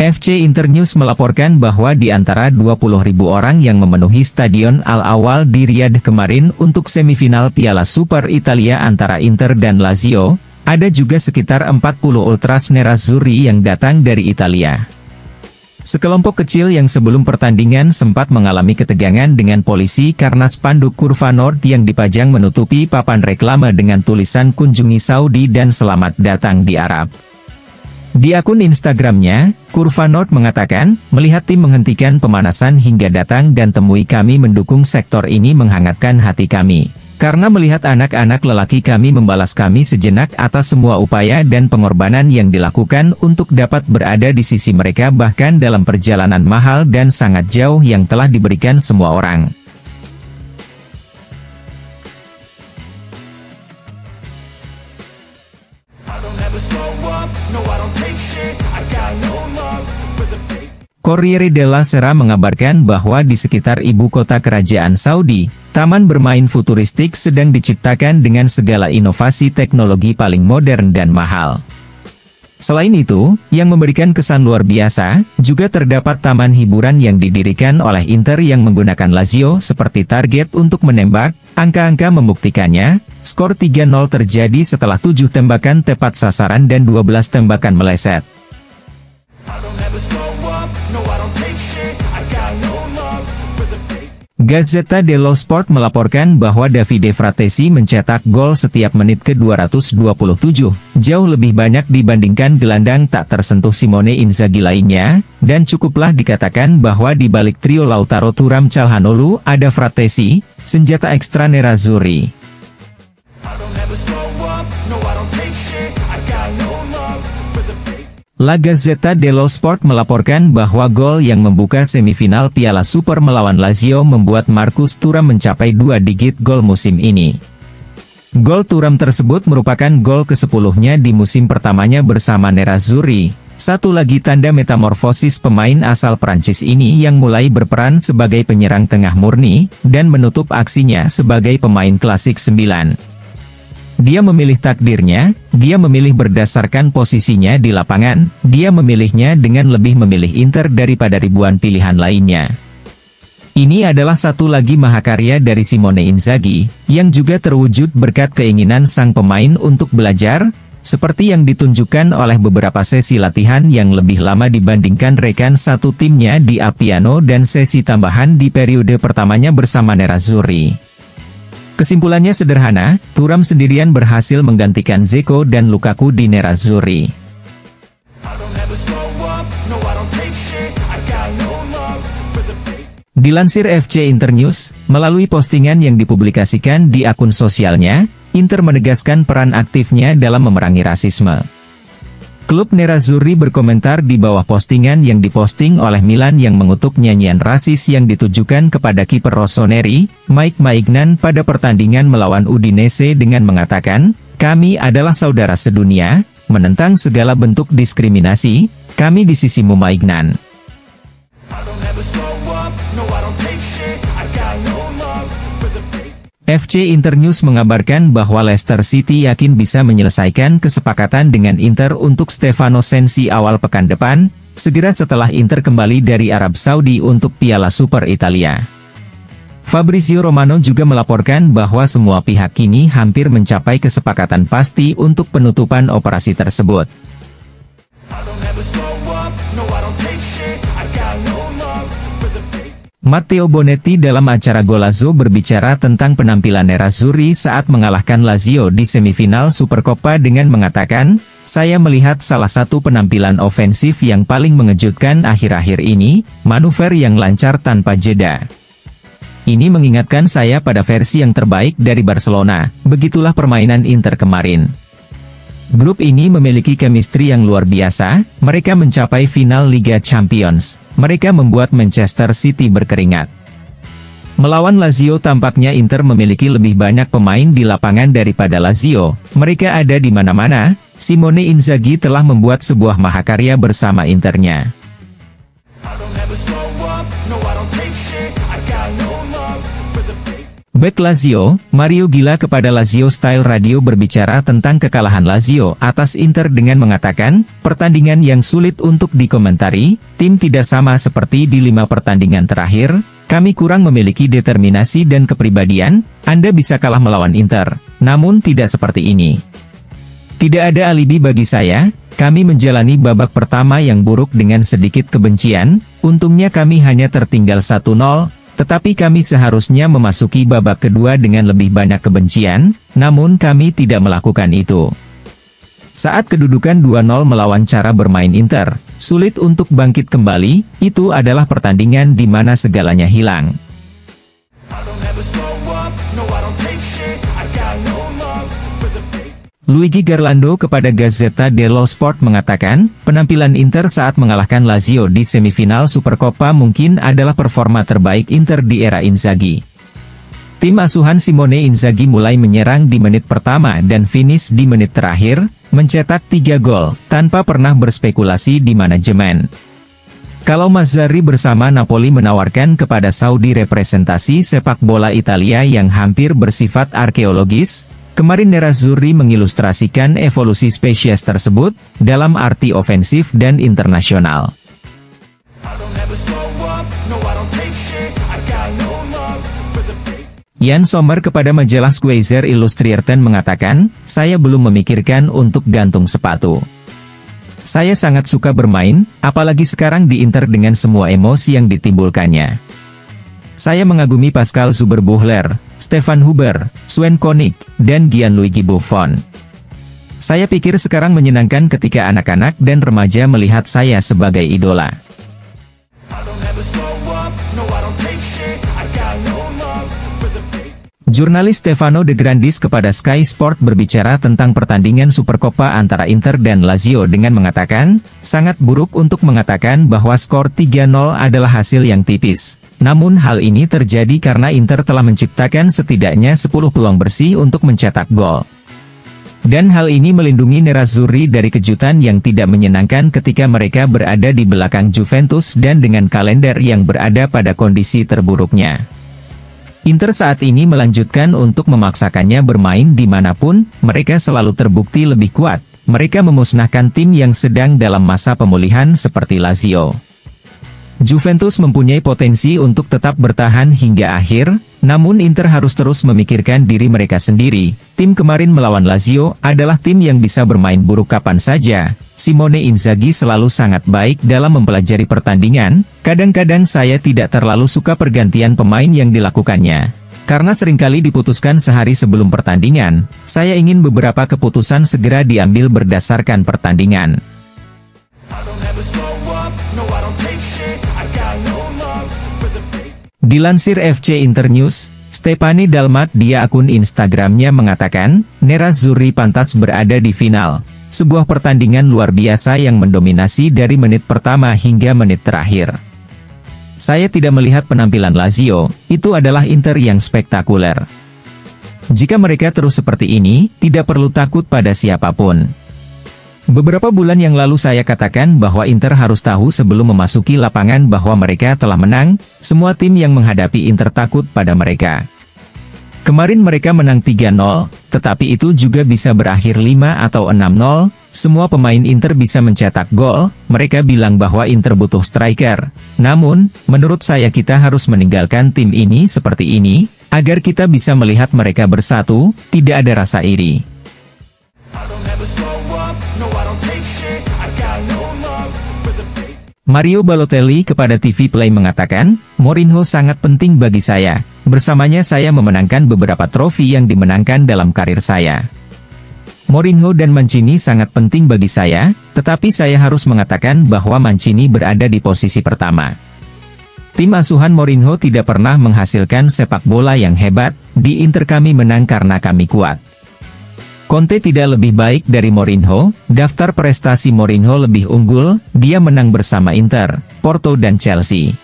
FC Internews melaporkan bahwa di antara 20.000 orang yang memenuhi Stadion Al-Awwal di Riyadh kemarin untuk semifinal Piala Super Italia antara Inter dan Lazio, ada juga sekitar 40 ultras nerazzurri yang datang dari Italia. Sekelompok kecil yang sebelum pertandingan sempat mengalami ketegangan dengan polisi karena spanduk Kurva Nord yang dipajang menutupi papan reklame dengan tulisan "Kunjungi Saudi" dan "Selamat datang di Arab". Di akun Instagramnya, Kurva Nord mengatakan, "Melihat tim menghentikan pemanasan hingga datang dan temui kami mendukung sektor ini menghangatkan hati kami. Karena melihat anak-anak lelaki kami membalas kami sejenak atas semua upaya dan pengorbanan yang dilakukan untuk dapat berada di sisi mereka bahkan dalam perjalanan mahal dan sangat jauh yang telah diberikan semua orang." Corriere della Sera mengabarkan bahwa di sekitar ibu kota kerajaan Saudi, taman bermain futuristik sedang diciptakan dengan segala inovasi teknologi paling modern dan mahal. Selain itu, yang memberikan kesan luar biasa, juga terdapat taman hiburan yang didirikan oleh Inter yang menggunakan Lazio seperti target untuk menembak. Angka-angka membuktikannya, skor 3-0 terjadi setelah 7 tembakan tepat sasaran dan 12 tembakan meleset. Gazzetta dello Sport melaporkan bahwa Davide Fratesi mencetak gol setiap menit ke-227, jauh lebih banyak dibandingkan gelandang tak tersentuh Simone Inzaghi lainnya, dan cukuplah dikatakan bahwa di balik trio Lautaro Thuram Calhanoglu ada Fratesi, senjata ekstra nerazzurri. La Gazzetta dello Sport melaporkan bahwa gol yang membuka semifinal Piala Super melawan Lazio membuat Marcus Thuram mencapai 2 digit gol musim ini. Gol Thuram tersebut merupakan gol ke-10-nya di musim pertamanya bersama nerazzurri, satu lagi tanda metamorfosis pemain asal Prancis ini yang mulai berperan sebagai penyerang tengah murni, dan menutup aksinya sebagai pemain klasik 9. Dia memilih takdirnya, dia memilih berdasarkan posisinya di lapangan, dia memilihnya dengan lebih memilih Inter daripada ribuan pilihan lainnya. Ini adalah satu lagi mahakarya dari Simone Inzaghi, yang juga terwujud berkat keinginan sang pemain untuk belajar, seperti yang ditunjukkan oleh beberapa sesi latihan yang lebih lama dibandingkan rekan satu timnya di Appiano dan sesi tambahan di periode pertamanya bersama nerazzurri. Kesimpulannya sederhana, Thuram sendirian berhasil menggantikan Dzeko dan Lukaku di nerazzurri. Dilansir FC Internews, melalui postingan yang dipublikasikan di akun sosialnya, Inter menegaskan peran aktifnya dalam memerangi rasisme. Klub nerazzurri berkomentar di bawah postingan yang diposting oleh Milan yang mengutuk nyanyian rasis yang ditujukan kepada kiper Rossoneri, Mike Maignan pada pertandingan melawan Udinese dengan mengatakan, "Kami adalah saudara sedunia, menentang segala bentuk diskriminasi, kami di sisimu Maignan." FC Internews mengabarkan bahwa Leicester City yakin bisa menyelesaikan kesepakatan dengan Inter untuk Stefano Sensi awal pekan depan, segera setelah Inter kembali dari Arab Saudi untuk Piala Super Italia. Fabrizio Romano juga melaporkan bahwa semua pihak kini hampir mencapai kesepakatan pasti untuk penutupan operasi tersebut. Matteo Bonetti dalam acara Golazo berbicara tentang penampilan nerazzurri saat mengalahkan Lazio di semifinal Supercoppa dengan mengatakan, "Saya melihat salah satu penampilan ofensif yang paling mengejutkan akhir-akhir ini, manuver yang lancar tanpa jeda. Ini mengingatkan saya pada versi yang terbaik dari Barcelona, begitulah permainan Inter kemarin. Grup ini memiliki chemistry yang luar biasa, mereka mencapai final Liga Champions, mereka membuat Manchester City berkeringat. Melawan Lazio tampaknya Inter memiliki lebih banyak pemain di lapangan daripada Lazio, mereka ada di mana-mana, Simone Inzaghi telah membuat sebuah mahakarya bersama Internya." Bek Lazio, Mario gila kepada Lazio. Style Radio berbicara tentang kekalahan Lazio atas Inter dengan mengatakan, pertandingan yang sulit untuk dikomentari, tim tidak sama seperti di 5 pertandingan terakhir, kami kurang memiliki determinasi dan kepribadian, Anda bisa kalah melawan Inter, namun tidak seperti ini. Tidak ada alibi bagi saya, kami menjalani babak pertama yang buruk dengan sedikit kebencian, untungnya kami hanya tertinggal 1-0, tetapi kami seharusnya memasuki babak kedua dengan lebih banyak kebencian, namun kami tidak melakukan itu. Saat kedudukan 2-0 melawan cara bermain Inter, sulit untuk bangkit kembali, itu adalah pertandingan di mana segalanya hilang. Luigi Garlando kepada Gazzetta dello Sport mengatakan, penampilan Inter saat mengalahkan Lazio di semifinal Supercoppa mungkin adalah performa terbaik Inter di era Inzaghi. Tim asuhan Simone Inzaghi mulai menyerang di menit pertama dan finish di menit terakhir, mencetak 3 gol, tanpa pernah berspekulasi di manajemen. Kalau Mazzarri bersama Napoli menawarkan kepada Saudi representasi sepak bola Italia yang hampir bersifat arkeologis, kemarin Nerazzurri mengilustrasikan evolusi spesies tersebut, dalam arti ofensif dan internasional. Jan Sommer kepada majalah Squeezer Illustrated mengatakan, saya belum memikirkan untuk gantung sepatu. Saya sangat suka bermain, apalagi sekarang di Inter dengan semua emosi yang ditimbulkannya. Saya mengagumi Pascal Zuberbuhler, Stefan Huber, Sven Koenig, dan Gianluigi Buffon. Saya pikir sekarang menyenangkan ketika anak-anak dan remaja melihat saya sebagai idola. Jurnalis Stefano De Grandis kepada Sky Sport berbicara tentang pertandingan Supercoppa antara Inter dan Lazio dengan mengatakan, sangat buruk untuk mengatakan bahwa skor 3-0 adalah hasil yang tipis. Namun hal ini terjadi karena Inter telah menciptakan setidaknya 10 peluang bersih untuk mencetak gol. Dan hal ini melindungi Nerazzurri dari kejutan yang tidak menyenangkan ketika mereka berada di belakang Juventus dan dengan kalender yang berada pada kondisi terburuknya. Inter saat ini melanjutkan untuk memaksakannya bermain dimanapun, mereka selalu terbukti lebih kuat, mereka memusnahkan tim yang sedang dalam masa pemulihan seperti Lazio. Juventus mempunyai potensi untuk tetap bertahan hingga akhir, namun Inter harus terus memikirkan diri mereka sendiri. Tim kemarin melawan Lazio adalah tim yang bisa bermain buruk kapan saja. Simone Inzaghi selalu sangat baik dalam mempelajari pertandingan, kadang-kadang saya tidak terlalu suka pergantian pemain yang dilakukannya. Karena seringkali diputuskan sehari sebelum pertandingan, saya ingin beberapa keputusan segera diambil berdasarkan pertandingan. Dilansir FC Internews, Stefani Dalmat di akun Instagramnya mengatakan, Nerazzurri pantas berada di final. Sebuah pertandingan luar biasa yang mendominasi dari menit pertama hingga menit terakhir. Saya tidak melihat penampilan Lazio, itu adalah Inter yang spektakuler. Jika mereka terus seperti ini, tidak perlu takut pada siapapun. Beberapa bulan yang lalu saya katakan bahwa Inter harus tahu sebelum memasuki lapangan bahwa mereka telah menang, semua tim yang menghadapi Inter takut pada mereka. Kemarin mereka menang 3-0, tetapi itu juga bisa berakhir 5 atau 6-0, semua pemain Inter bisa mencetak gol, mereka bilang bahwa Inter butuh striker. Namun, menurut saya kita harus meninggalkan tim ini seperti ini, agar kita bisa melihat mereka bersatu, tidak ada rasa iri. Mario Balotelli kepada TV Play mengatakan, Mourinho sangat penting bagi saya. Bersamanya saya memenangkan beberapa trofi yang dimenangkan dalam karir saya. Mourinho dan Mancini sangat penting bagi saya, tetapi saya harus mengatakan bahwa Mancini berada di posisi pertama. Tim asuhan Mourinho tidak pernah menghasilkan sepak bola yang hebat, di Inter kami menang karena kami kuat. Conte tidak lebih baik dari Mourinho, daftar prestasi Mourinho lebih unggul, dia menang bersama Inter, Porto dan Chelsea.